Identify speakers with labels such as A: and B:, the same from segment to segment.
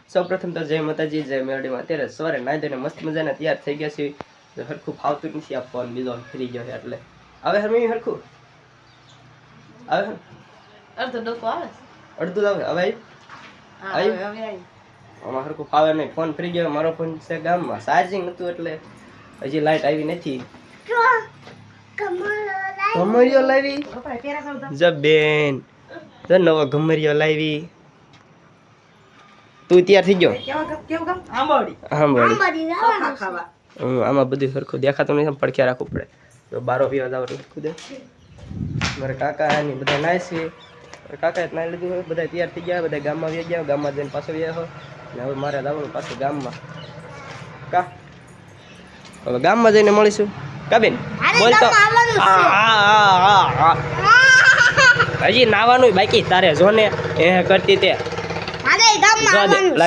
A: સૌપ્રથમ તો જય માતાજી, જય મેરડીમાં. અત્યારે સવારે નાઈ ધોઈને મસ્ત મજાના તૈયાર થઈ ગયા છે. હરખું ફાવતું નથી આ ફોન, બીજો ફરી ગયો છે એટલે હવે હરમી હરખું આવે અડધું ડોકો આવે, અડધું આવે. હવે આવી આમાં હરખું ફાવે નહીં. ફોન ફરી ગયો. મારો ફોન છે ગામમાં, ચાર્જિંગ નતું એટલે હજી લાઈટ આવી નથી. ગમરિયો લાવી જબેન, તો નવો ગમરિયો લાવી. તું તૈયાર થઈ ગયો? આમાં બધું સરખું દેખાતું નહીં, પડખ્યા રાખવું પડે. તો બારો પીવા જાવ સરખું દે. મારા કાકા ની બધા નાય છે. કાકાએ નાઈ લીધું હોય, બધા તૈયાર થઈ ગયા, બધા ગામમાં આવી ગયા. ગામમાં જઈને પાછો વ્યા હો ને હવે મારે જવાનું પાછું ગામમાં. કા હવે ગામમાં જઈને મળીશું. કા બેન બોલતો હજી નાવાનું બાકી તારે જો ને એ કરતી તે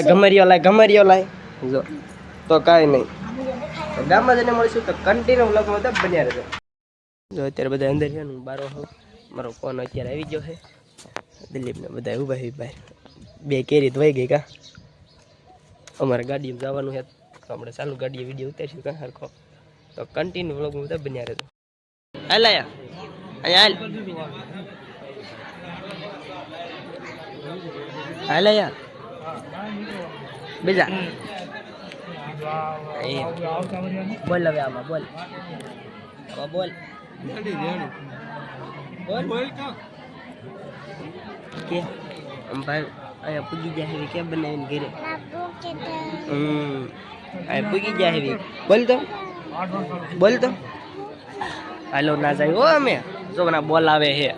A: ગમરિયો લાય જો તો કાંઈ નહીં. ગામમાં જઈને મળીશું તો કન્ટિન્યુ વ્લોગમાં તો બન્યા રહેજો. જો અત્યારે બધા અંદર છે ને, બારો હોઉં. મારો ફોન અત્યારે આવી ગયો છે. દિલીપને બધા ઊભા છે ભાઈ. બે કેરી ધોઈ ગઈ કા. અમારે ગાડીમાં જવાનું છે તો આપણે ચાલુ ગાડીએ વિડીયો ઉતારીશું કા હરખો. તો કન્ટિન્યુ વ્લોગમાં બધા બન્યા રહેજો. હાલ અહીંયા હાલ યાર બીજા બોલ હવે આમાં બોલ બોલ કે ભાઈ અહીંયા પૂગી જાય એવી કેમ બનાવીને ઘરે અહીંયા પૂગી જાય એવી બોલ તો હાલો ના જાય હો. અમે જો ના બોલાવે હે.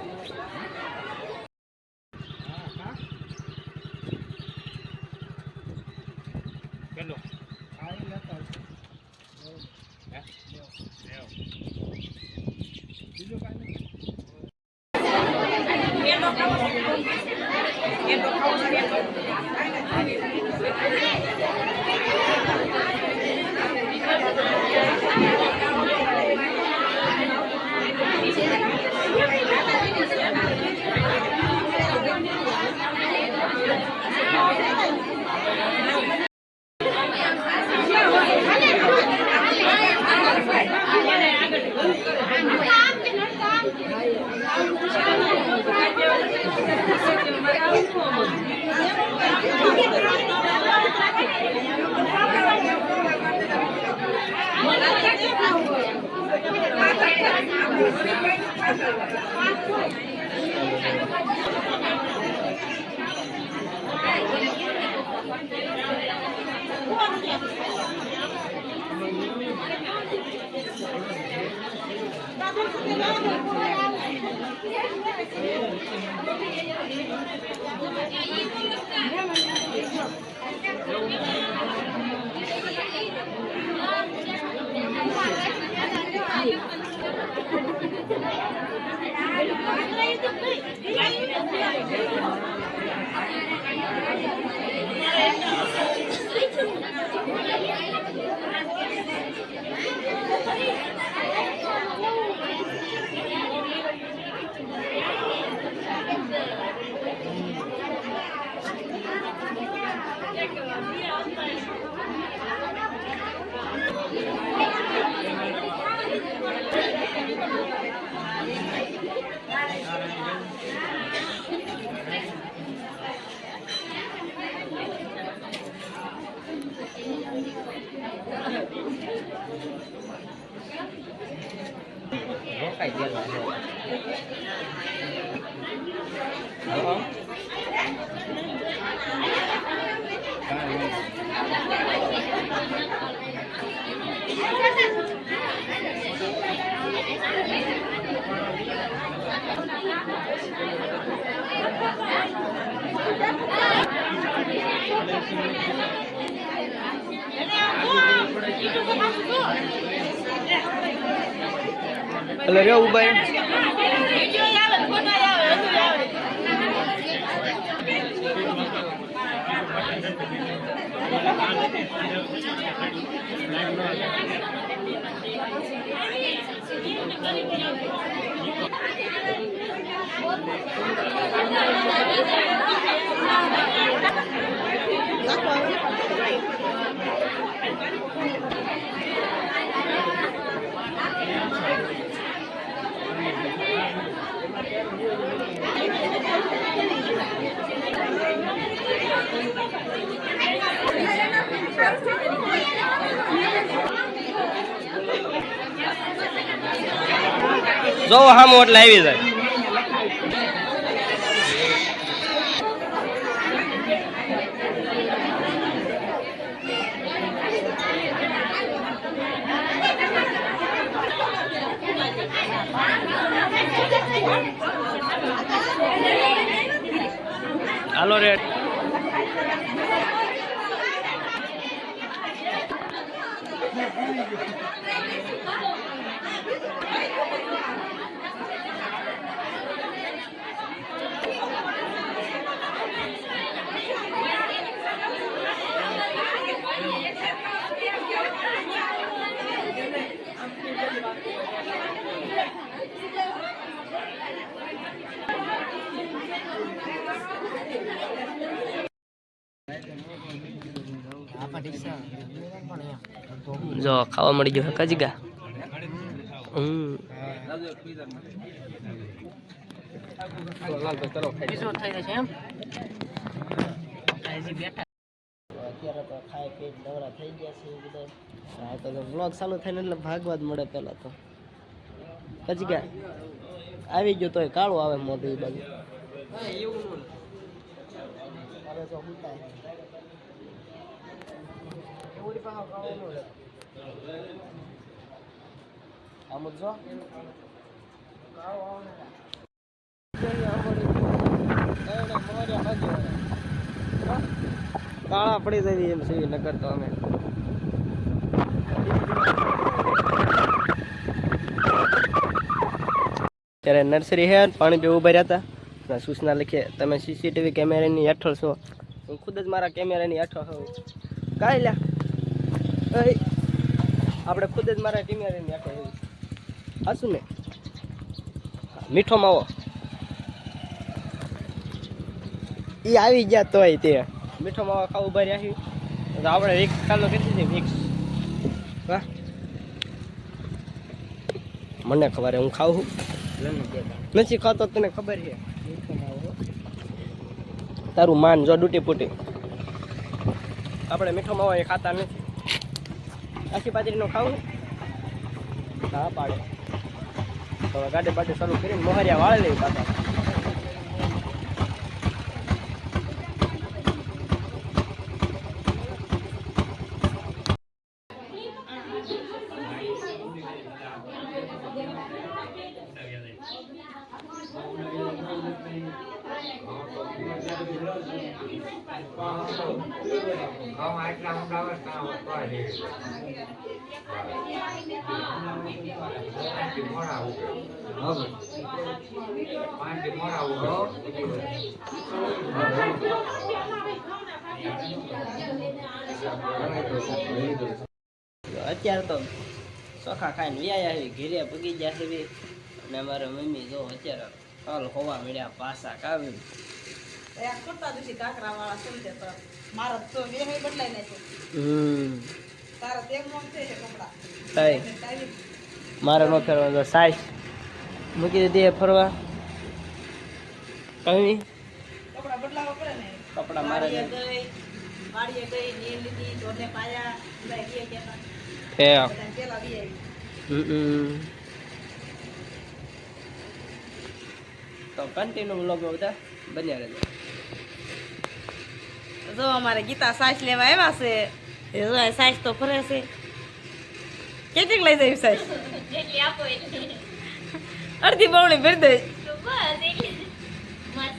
A: Hello, yo, Uber. જો હામો એટલે આવી જાય. હાલો રેડ. જો ખાવા મળી ગયો કજગા. અત્યારે તો ખાઈ પી દવડા થઈ ગયા છે બધા. તો વ્લોગ ચાલુ થાય ને એટલે ભાગવા જ મળે. પેલા તો કજગા આવી ગયો તોય કાળું આવે મોઢું એ બાજુ. આમ જો કાળા પડી જાય એમ છે નગર તો અમે. ત્યારે નર્સરી હે પાણી પીવા ઉભા રહ્યા હતા. સૂચના લખીએ તમે સીસીટીવી કેમેરાની હેઠળ છો. હું ખુદ જ મારા કેમેરાની હેઠળ હોઉં. કાંઈ લ્યા આપણે ખુદ જ મારા કેમેરાની હેઠળ હોઉં. હાશું ને મીઠો માવો એ આવી ગયા તોય તે મીઠો માવો ખાવું ઉભા રહ્યા. આપણે વિક્સ ખાલો કેટલી છે વિક્સ? વાહ મને ખબર હું ખાવું નથી ખાતો તને ખબર છે. તારું માન જો ડૂટી પૂટી. આપણે મીઠો માવો એ ખાતા નથી. આખી બાજરીનો ખાવું હા પાડે. તો ગાડી બાડી શરૂ કરીને મોહરિયા વાળે લઈ પાછા. અત્યારે તો ચોખા ખાઈને વ્યાયા આવી ઘેરે પગી ગયા છે. અને અમારા મમ્મી જો અત્યારે કાલ હોવા મળ્યા પાછા કાવી. મારે નો ફેરવા સાઈસ મૂકી દીધી ફરવા. કઈ કપડા મારે તો કન્ટિન્યુ વ્લોગ બધા બન્યા રહેજો.
B: જો અમારે ગીતા સાસ લેવા આવ્યા છે. એ જો સાસ તો ફરે છે. કેટલીક લઈ જાય સાસ? જેટલી આપો એટલી. અડધી બવણી ભરી દે.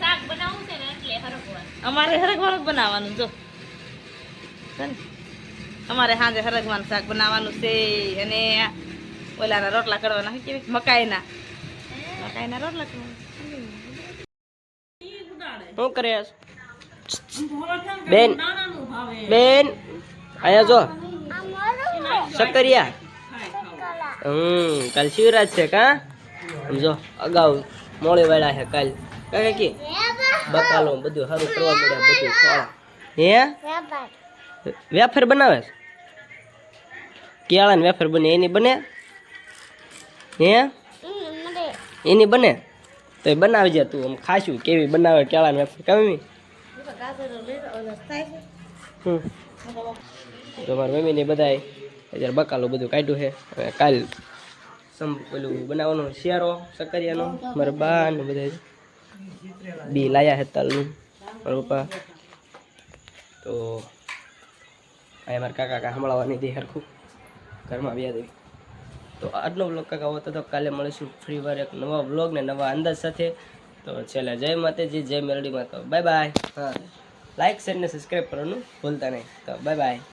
B: શાક બનાવવું છે ને એટલે હરગવાનું. અમારે હરગવાનું બનાવવાનું જો. અમારે સાંજે હરગવાનું શાક બનાવવાનું છે. અને ઓલાના રોટલા કરવાના કેવી મકાઈના રોટલા કરવાના.
A: શું કરે બેન? બેન અહીંયા જો સકરિયા. કાલ શિવરાજ છે કા? જો અગાઉ મોડી વાળા છે કાલ. કે બકાલો બધું સારું કરવા મળ્યા. બધું ખોળા હે વેફર બનાવે છે? કેળાની વેફર બને એની બને? હે એની બને તો એ બનાવી જા તું, આમ ખાશું કેવી બનાવે કેળાની વેફર કમી. તો મારા મમ્મીને બધાય અત્યારે બકાલું બધું કાઢ્યું છે. હવે કાલ પેલું બનાવવાનું શિયાળો સકરિયાનો મારા બા ને બધા બી લાયા છે તાલનું મારા પપ્પા. તો આ મારા કાકા સંભળાવવાની દે હરખું ઘરમાં વ્યાજ આવી. તો આજનો વ્લોગ કાકા હોતો તો કાલે મળીશું ફ્રી વાર એક નવા વ્લોગ ને નવા અંદાજ સાથે. તો છેલ્લે જય માતાજી, જય મેલડીમાં. તો બાય બાય. હા, લાઈક શેર ને સબસ્ક્રાઈબ કરવાનું ભૂલતા નહીં. તો બાય બાય.